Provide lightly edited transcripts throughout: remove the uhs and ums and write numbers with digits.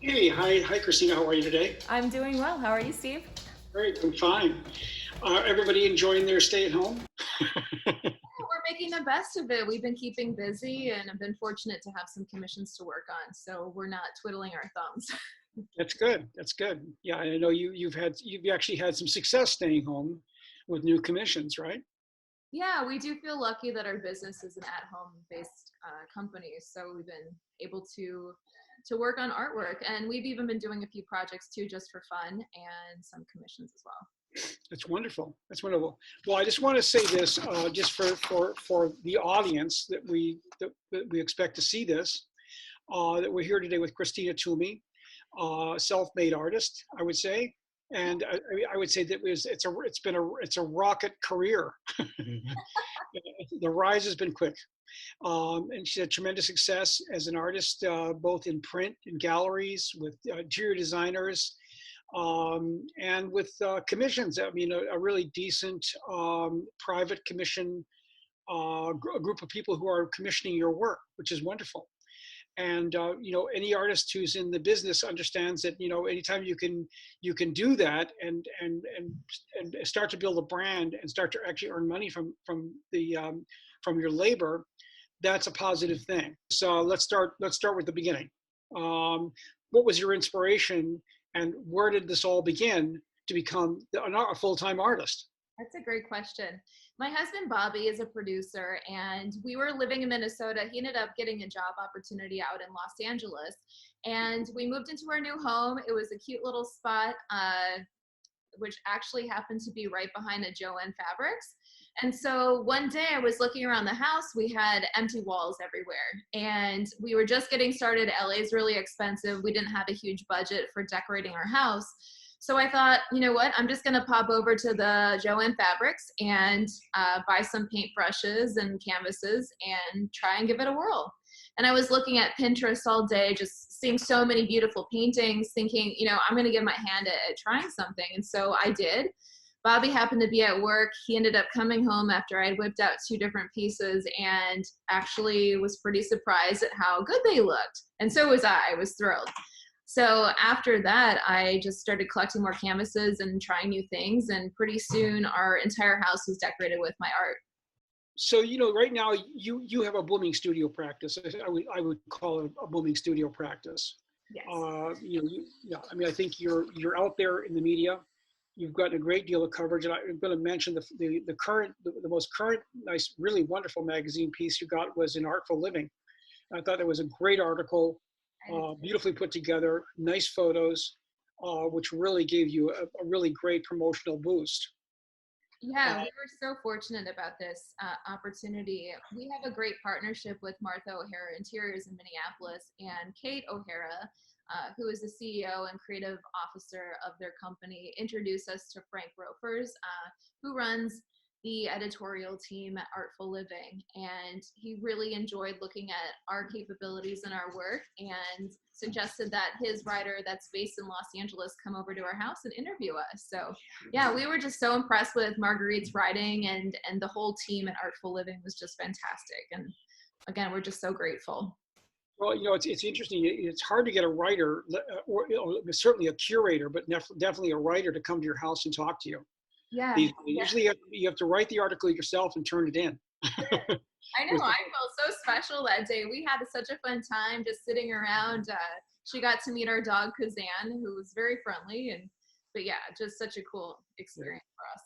Hey, hi, Christina. How are you today? I'm doing well. How are you, Steve? Great, I'm fine. Everybody enjoying their stay at home? We're making the best of it. We've been keeping busy and I've been fortunate to have some commissions to work on, so we're not twiddling our thumbs. That's good. That's good. Yeah, I know you've actually had some success staying home with new commissions, right? Yeah, we do feel lucky that our business is an at-home based company, so we've been able to work on artwork, and we've even been doing a few projects too, just for fun, and some commissions as well. That's wonderful. That's wonderful. Well, I just want to say this, just for the audience that we expect to see this, that we're here today with Christina Twomey, self-made artist, I would say, and I would say that it's a rocket career. The rise has been quick, and she had tremendous success as an artist, both in print and galleries with interior designers, and with commissions. I mean, a really decent private commission, a group of people who are commissioning your work, which is wonderful. And any artist who's in the business understands that anytime you can do that and start to build a brand and start to actually earn money from your labor, that's a positive thing. So let's start with the beginning. What was your inspiration, and where did this all begin to become a full-time artist? That's a great question. My husband Bobby is a producer, and we were living in Minnesota. He ended up getting a job opportunity out in Los Angeles, and we moved into our new home. It was a cute little spot, which actually happened to be right behind a Joanne Fabrics. And so one day I was looking around the house, we had empty walls everywhere, and we were just getting started. LA is really expensive. We didn't have a huge budget for decorating our house. So I thought, you know what, I'm just gonna pop over to the Joanne Fabrics and buy some paintbrushes and canvases and try and give it a whirl. And I was looking at Pinterest all day, just seeing so many beautiful paintings, thinking, I'm gonna give my hand at trying something. And so I did. Bobby happened to be at work. He ended up coming home after I had whipped out 2 different pieces and actually was pretty surprised at how good they looked. And so was I. I was thrilled. So after that, I just started collecting more canvases and trying new things. And pretty soon our entire house was decorated with my art. So right now you have a blooming studio practice. I would call it a blooming studio practice. Yes. Yeah. I mean, I think you're out there in the media. You've gotten a great deal of coverage, and I'm going to mention the most current, nice, really wonderful magazine piece you got was in Artful Living. I thought that was a great article, beautifully put together, nice photos, which really gave you a really great promotional boost. Yeah, Uh, we were so fortunate about this opportunity. We have a great partnership with Martha O'Hara Interiors in Minneapolis, and Kate O'Hara, who is the CEO and creative officer of their company, introduced us to Frank Ropers, who runs the editorial team at Artful Living. And he really enjoyed looking at our capabilities and our work and suggested that his writer that's based in Los Angeles come over to our house and interview us. So yeah, we were just so impressed with Marguerite's writing, and the whole team at Artful Living was just fantastic. And again, we're just so grateful. well, it's interesting. It's hard to get a writer, or certainly a curator, but definitely a writer to come to your house and talk to you. Yeah, yeah. Usually you have to write the article yourself and turn it in. I know. I felt so special that day. We had such a fun time just sitting around. She got to meet our dog Kazan, who was very friendly, and but yeah, just such a cool experience for us.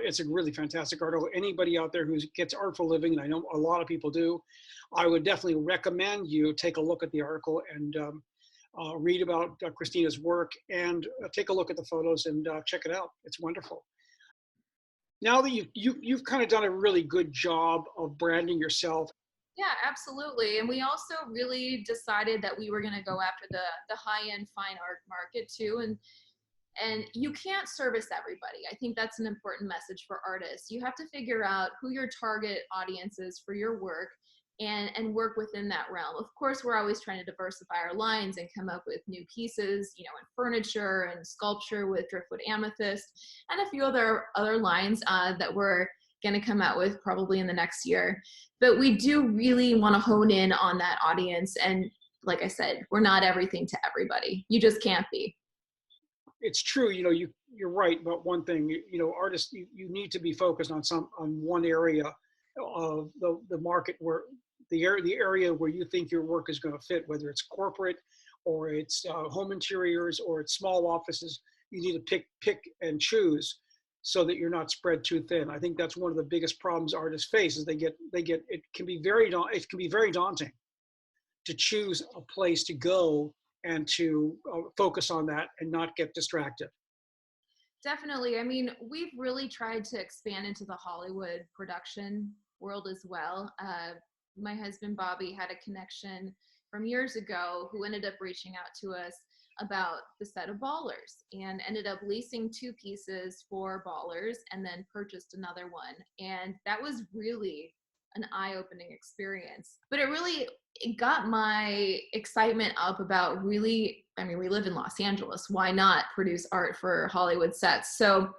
It's a really fantastic article. Anybody out there who gets Artful Living, and I know a lot of people do, I would definitely recommend you take a look at the article and read about Christina's work, and take a look at the photos and check it out. It's wonderful. Now that you've kind of done a really good job of branding yourself. Yeah, absolutely. And we also really decided that we were going to go after the high end fine art market too. And you can't service everybody. I think that's an important message for artists. You have to figure out who your target audience is for your work, and work within that realm. Of course, we're always trying to diversify our lines and come up with new pieces, in furniture and sculpture with driftwood amethyst, and a few other lines that we're going to come out with probably in the next year. But we do really want to hone in on that audience and like I said, we're not everything to everybody. You just can't be. It's true. You're right about one thing. Artists, you need to be focused on one area of the market, where the area where you think your work is going to fit, whether it's corporate or it's home interiors or it's small offices. You need to pick and choose so that you're not spread too thin. I think that's one of the biggest problems artists face, is it can be very daunting to choose a place to go and to focus on that and not get distracted. Definitely. I mean, we've really tried to expand into the Hollywood production world as well. My husband, Bobby, had a connection from years ago who ended up reaching out to us about the set of Ballers, and ended up leasing 2 pieces for Ballers and then purchased another one. And that was really an eye-opening experience. But it got my excitement up about really, I mean, we live in Los Angeles. Why not produce art for Hollywood sets? So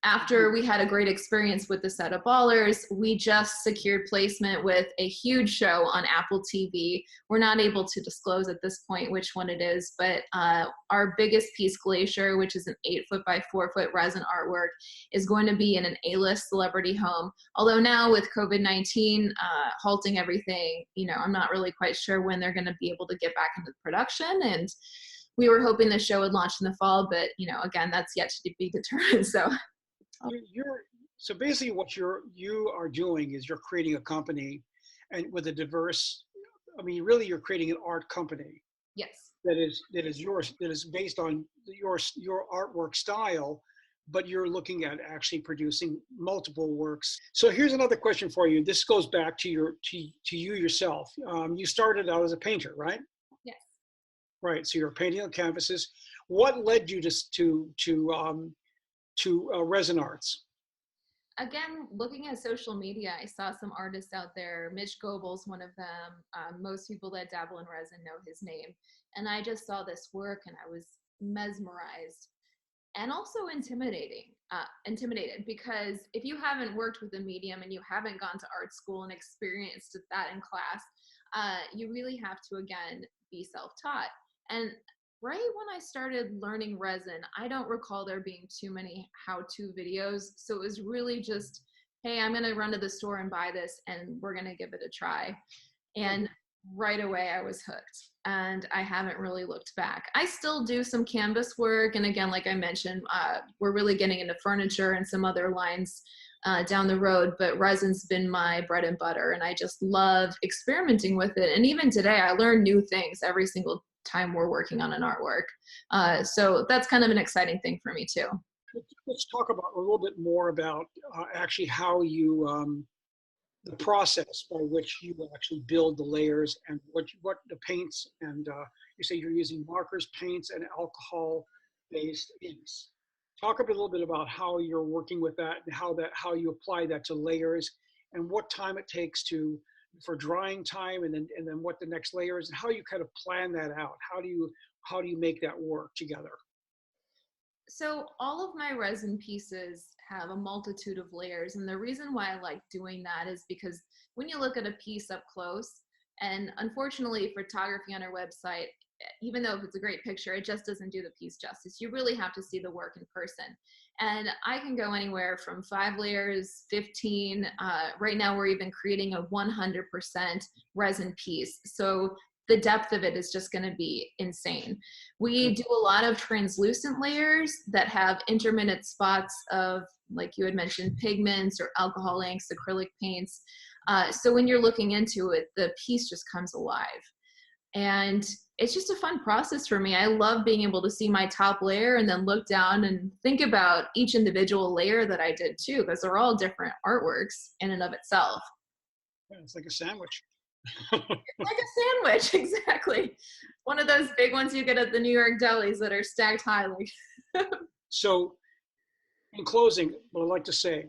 after we had a great experience with the set of Ballers, we just secured placement with a huge show on Apple TV. We're not able to disclose at this point which one it is, but our biggest piece, Glacier, which is an 8-foot by 4-foot resin artwork, is going to be in an A-list celebrity home. Although now with COVID-19 halting everything, I'm not really quite sure when they're going to be able to get back into production. And we were hoping the show would launch in the fall, but again, that's yet to be determined. So basically what you are doing is you're creating a company, and with a diverse, I mean, really you're creating an art company. Yes. That is yours, that is based on your artwork style, but you're looking at actually producing multiple works. So here's another question for you. This goes back to you yourself. You started out as a painter, right? Yes. Right. So you're painting on canvases. What led you to resin arts? Again, looking at social media, I saw some artists out there. Mitch Goebel's one of them. Most people that dabble in resin know his name. And I just saw this work and I was mesmerized and also intimidated, because if you haven't worked with a medium and you haven't gone to art school and experienced that in class, you really have to, again, be self-taught. And right when I started learning resin, I don't recall there being too many how-to videos. So it was really just, hey, I'm going to run to the store and buy this, and we're going to give it a try. And right away I was hooked, and I haven't really looked back. I still do some canvas work. And again, like I mentioned, we're really getting into furniture and some other lines down the road, but resin's been my bread and butter, and I just love experimenting with it. And even today, I learn new things every single time we're working on an artwork. So that's kind of an exciting thing for me too. Let's talk about a little bit more about actually how you, the process by which you actually build the layers, and what the paints, and you say you're using markers, paints, and alcohol-based inks. Talk a little bit about how you're working with that, and how you apply that to layers, and what time it takes for drying time, and then what the next layer is, and how you kind of plan that out. How do you make that work together? So all of my resin pieces have a multitude of layers, and the reason why I like doing that is because when you look at a piece up close, and unfortunately photography on our website, even though if it's a great picture, it just doesn't do the piece justice. You really have to see the work in person. And I can go anywhere from 5 layers, 15. Right now we're even creating a 100% resin piece. So the depth of it is just going to be insane. We do a lot of translucent layers that have intermittent spots of, like you had mentioned, pigments or alcohol inks, acrylic paints. So when you're looking into it, the piece just comes alive. And it's just a fun process for me. I love being able to see my top layer and then look down and think about each individual layer that I did too, because they're all different artworks in and of itself. Yeah, it's like a sandwich. It's like a sandwich, exactly. One of those big ones you get at the New York delis that are stacked highly. So in closing, what I'd like to say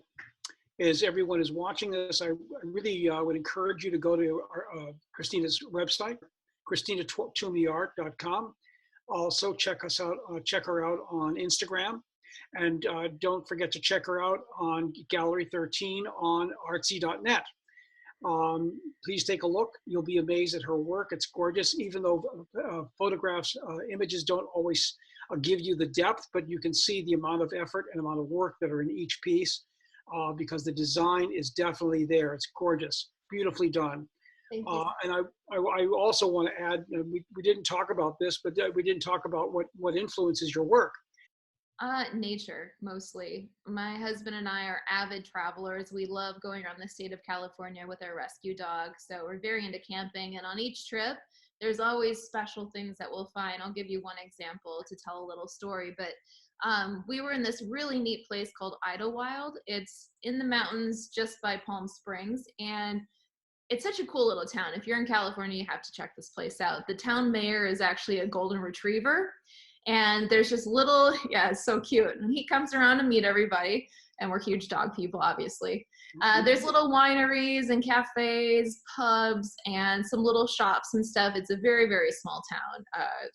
is, everyone is watching this, I really would encourage you to go to Christina's website, ChristinaTwomeyArt.com. Also check her out on Instagram, and don't forget to check her out on Gallery 13 on artsy.net. Please take a look. You'll be amazed at her work. It's gorgeous, even though photographs, images don't always give you the depth, but you can see the amount of effort and amount of work that are in each piece because the design is definitely there. It's gorgeous, beautifully done. Thank you. And I also want to add, we didn't talk about this, but we didn't talk about what influences your work. Nature, mostly. My husband and I are avid travelers. We love going around the state of California with our rescue dog. So we're very into camping. And on each trip, there's always special things that we'll find. I'll give you one example to tell a little story. But we were in this really neat place called Idlewild. It's in the mountains just by Palm Springs. And it's such a cool little town. If you're in California, you have to check this place out. The town mayor is actually a golden retriever. And there's just little, yeah, it's so cute. And he comes around to meet everybody. And we're huge dog people, obviously. There's little wineries and cafes, pubs, and some little shops and stuff. It's a very, very small town.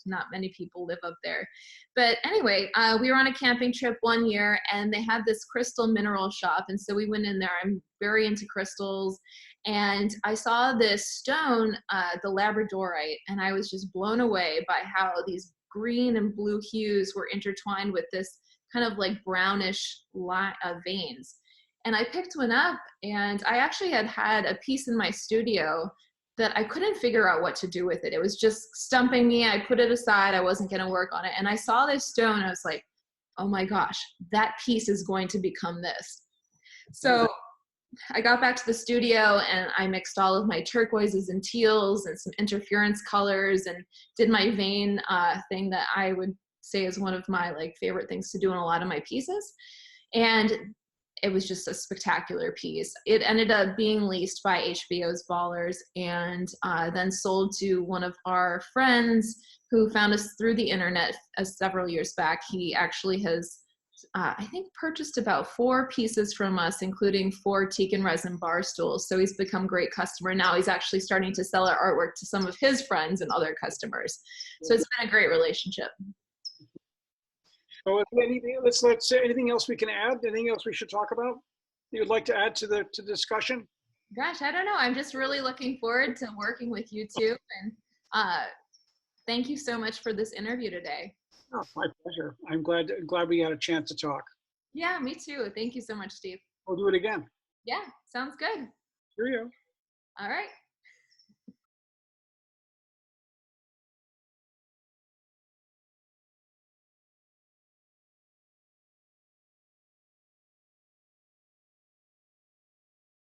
Not many people live up there. But anyway, we were on a camping trip one year, and they had this crystal mineral shop. And so we went in there. I'm very into crystals. And I saw this stone, the labradorite, and I was just blown away by how these green and blue hues were intertwined with this kind of like brownish veins. And I picked one up, and I actually had a piece in my studio that I couldn't figure out what to do with it. It was just stumping me. I put it aside. I wasn't going to work on it. And I saw this stone. I was like, oh my gosh, that piece is going to become this. So I got back to the studio, and I mixed all of my turquoises and teals and some interference colors, and did my vein thing that I would say is one of my like favorite things to do in a lot of my pieces. And it was just a spectacular piece. It ended up being leased by HBO's Ballers, and then sold to one of our friends who found us through the internet several years back. He actually has I think purchased about 4 pieces from us, including 4 teak and resin bar stools. So he's become a great customer. Now he's actually starting to sell our artwork to some of his friends and other customers. So it's been a great relationship. So let's say anything else we can add? Anything else we should talk about you'd like to add to the discussion? Gosh, I don't know. I'm just really looking forward to working with you too. And thank you so much for this interview today. Oh, my pleasure. I'm glad we had a chance to talk. Yeah, me too. Thank you so much, Steve. We'll do it again. Yeah, sounds good. Cheerio. All right.